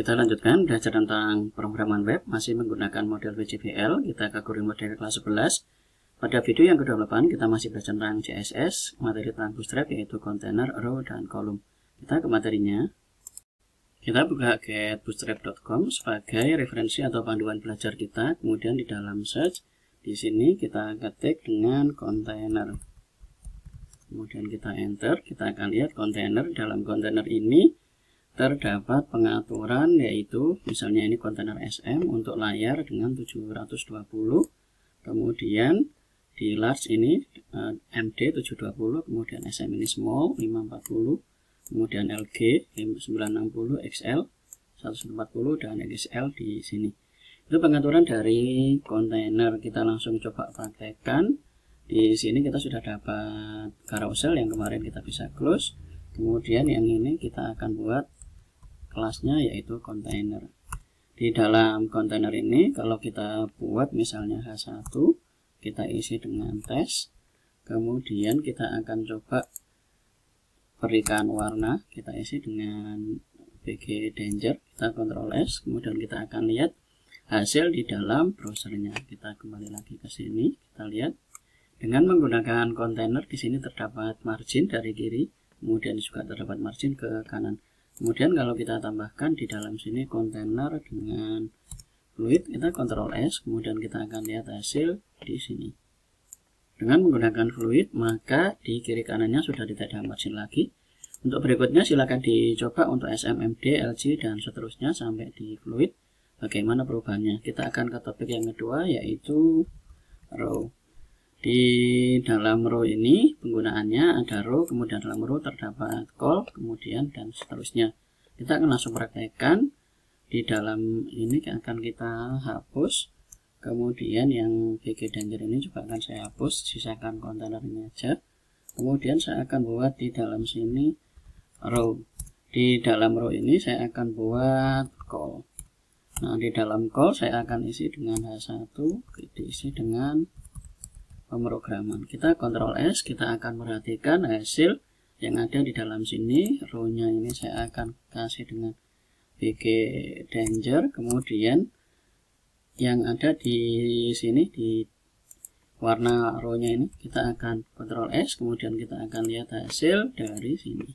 Kita lanjutkan belajar tentang pemrograman web masih menggunakan model WJBL. Kita kategori model kelas 11. Pada video yang ke-28 kita masih belajar tentang CSS, materi tentang Bootstrap yaitu container, row, dan kolom. Kita ke materinya. Kita buka getbootstrap.com sebagai referensi atau panduan belajar kita. Kemudian di dalam search di sini kita ketik dengan container. Kemudian kita enter, kita akan lihat kontainer. Dalam kontainer ini terdapat pengaturan, yaitu misalnya ini kontainer SM untuk layar dengan 720, kemudian di large ini MD 720, kemudian SM ini small 540, kemudian LG 960, XL 140, dan XL di sini. Itu pengaturan dari kontainer. Kita langsung coba praktekkan. Di sini kita sudah dapat carousel yang kemarin kita bisa close. Kemudian yang ini kita akan buat kelasnya yaitu kontainer. Di dalam kontainer ini kalau kita buat misalnya H1, kita isi dengan tes. Kemudian kita akan coba berikan warna, kita isi dengan BG Danger. Kita Ctrl S, kemudian kita akan lihat hasil di dalam browsernya. Kita kembali lagi ke sini, kita lihat dengan menggunakan kontainer. Di sini terdapat margin dari kiri, kemudian juga terdapat margin ke kanan. Kemudian kalau kita tambahkan di dalam sini kontainer dengan fluid, kita Ctrl S, kemudian kita akan lihat hasil di sini. Dengan menggunakan fluid, maka di kiri kanannya sudah tidak ada margin lagi. Untuk berikutnya silakan dicoba untuk SMMD, LG, dan seterusnya sampai di fluid. Bagaimana perubahannya? Kita akan ke topik yang kedua yaitu row. Di dalam row ini penggunaannya ada row, kemudian dalam row terdapat call, kemudian dan seterusnya. Kita akan langsung praktekkan. Di dalam ini akan kita hapus, kemudian yang BG Danger ini juga akan saya hapus, sisakan kontainer ini aja. Kemudian saya akan buat di dalam sini row. Di dalam row ini saya akan buat call. Nah, di dalam call saya akan isi dengan H1, diisi dengan pemrograman. Kita Ctrl S, kita akan perhatikan hasil yang ada di dalam sini. Row-nya ini saya akan kasih dengan BG Danger, kemudian yang ada di sini di warna row-nya ini kita akan Ctrl S, kemudian kita akan lihat hasil dari sini.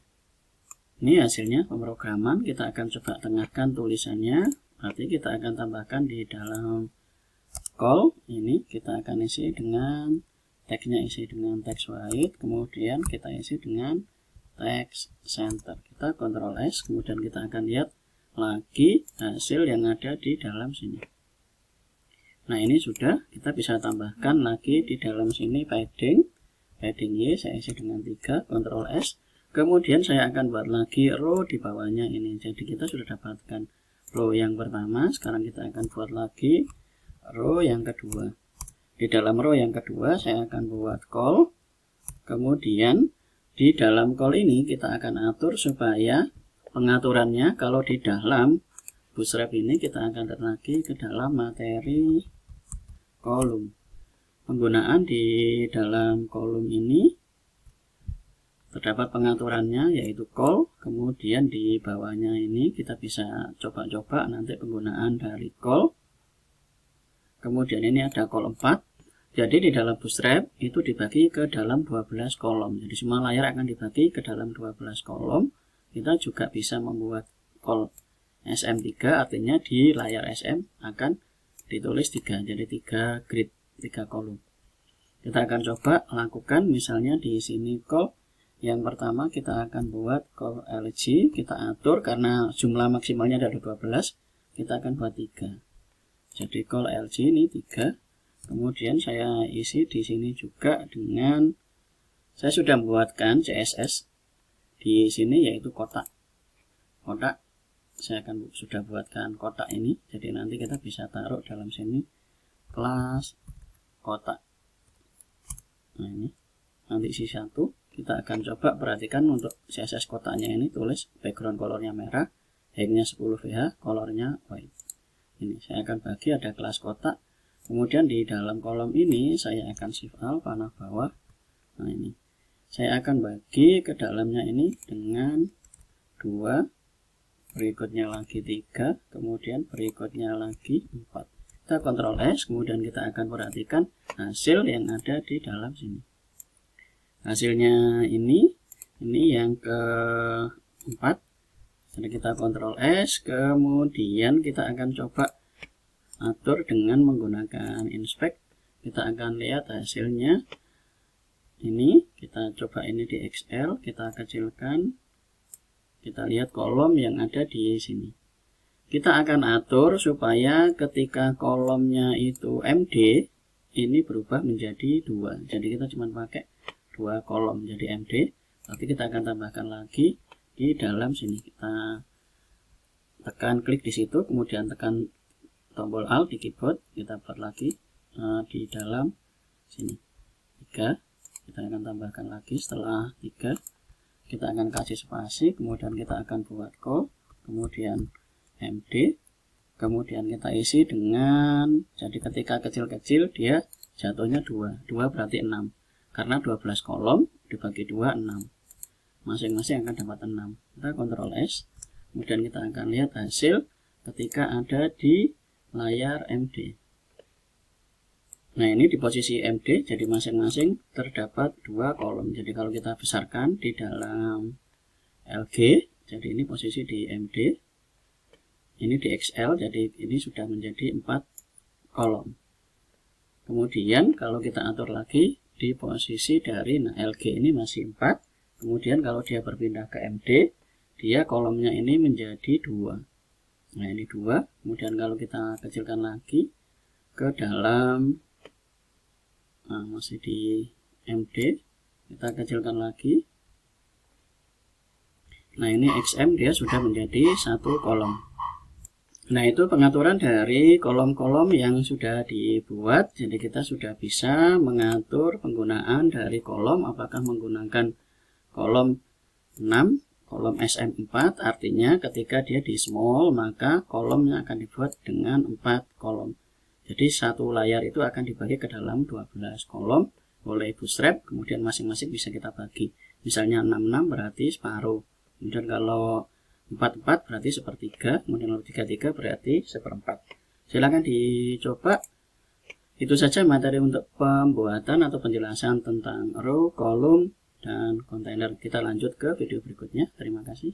Ini hasilnya pemrograman. Kita akan coba tengahkan tulisannya. Berarti kita akan tambahkan di dalam call ini, kita akan isi dengan teksnya, isi dengan teks white, kemudian kita isi dengan teks center. Kita Ctrl S, kemudian kita akan lihat lagi hasil yang ada di dalam sini. Nah, ini sudah, kita bisa tambahkan lagi di dalam sini padding Y, saya isi dengan 3, Ctrl S, kemudian saya akan buat lagi row di bawahnya ini. Jadi kita sudah dapatkan row yang pertama, sekarang kita akan buat lagi row yang kedua. Di dalam row yang kedua saya akan buat call, kemudian di dalam call ini kita akan atur supaya pengaturannya kalau di dalam Bootstrap ini kita akan tarik lagi ke dalam materi kolom. Penggunaan di dalam kolom ini terdapat pengaturannya yaitu call, kemudian di bawahnya ini kita bisa coba-coba nanti penggunaan dari call. Kemudian ini ada call 4. Jadi di dalam Bootstrap itu dibagi ke dalam 12 kolom. Jadi semua layar akan dibagi ke dalam 12 kolom. Kita juga bisa membuat call SM3, artinya di layar SM akan ditulis 3. Jadi 3 grid, 3 kolom. Kita akan coba lakukan misalnya di sini call. Yang pertama kita akan buat call LG, kita atur karena jumlah maksimalnya ada 12, kita akan buat 3. Jadi call LG ini 3. Kemudian saya isi di sini juga dengan, saya sudah membuatkan CSS di sini yaitu kotak. Kotak saya akan sudah buatkan kotak ini. Jadi nanti kita bisa taruh dalam sini kelas kotak. Nah, ini nanti isi 1. Kita akan coba perhatikan untuk CSS kotaknya ini, tulis background colornya merah, height-nya 10 VH, colornya white. Ini saya akan bagi ada kelas kotak. Kemudian di dalam kolom ini saya akan shift alt panah bawah. Nah, ini saya akan bagi ke dalamnya ini dengan 2 berikutnya lagi 3, kemudian berikutnya lagi 4. Kita Ctrl S, kemudian kita akan perhatikan hasil yang ada di dalam sini. Hasilnya ini yang keempat. Jadi kita Ctrl S, kemudian kita akan coba atur dengan menggunakan inspect. Kita akan lihat hasilnya. Ini kita coba ini di Excel, kita kecilkan, kita lihat kolom yang ada di sini. Kita akan atur supaya ketika kolomnya itu MD, ini berubah menjadi 2. Jadi kita cuma pakai 2 kolom jadi MD. Nanti kita akan tambahkan lagi di dalam sini. Kita tekan klik di situ, kemudian tekan tombol Alt di keyboard, kita buat lagi di dalam sini 3. Kita akan tambahkan lagi setelah 3, kita akan kasih spasi, kemudian kita akan buat call, kemudian MD, kemudian kita isi dengan, jadi ketika kecil-kecil dia jatuhnya 2 berarti 6, karena 12 kolom dibagi 2, 6, masing-masing akan dapat 6. Kita Ctrl S, kemudian kita akan lihat hasil ketika ada di layar MD. Nah, ini di posisi MD, jadi masing-masing terdapat 2 kolom. Jadi kalau kita besarkan di dalam LG, jadi ini posisi di MD, ini di XL, jadi ini sudah menjadi 4 kolom. Kemudian kalau kita atur lagi di posisi dari LG ini masih 4, kemudian kalau dia berpindah ke MD, dia kolomnya ini menjadi 2. Nah, ini 2, kemudian kalau kita kecilkan lagi ke dalam, masih di MD, kita kecilkan lagi. Nah, ini XM dia sudah menjadi 1 kolom. Nah, itu pengaturan dari kolom-kolom yang sudah dibuat. Jadi kita sudah bisa mengatur penggunaan dari kolom, apakah menggunakan kolom 6, kolom SM4, artinya ketika dia di small maka kolomnya akan dibuat dengan 4 kolom. Jadi satu layar itu akan dibagi ke dalam 12 kolom oleh bootstrap, kemudian masing-masing bisa kita bagi. Misalnya 66 berarti separuh, kemudian kalau 44 berarti sepertiga, kemudian kalau 33 berarti seperempat. Silakan dicoba. Itu saja materi untuk pembuatan atau penjelasan tentang row, kolom, dan kontainer. Kita lanjut ke video berikutnya. Terima kasih.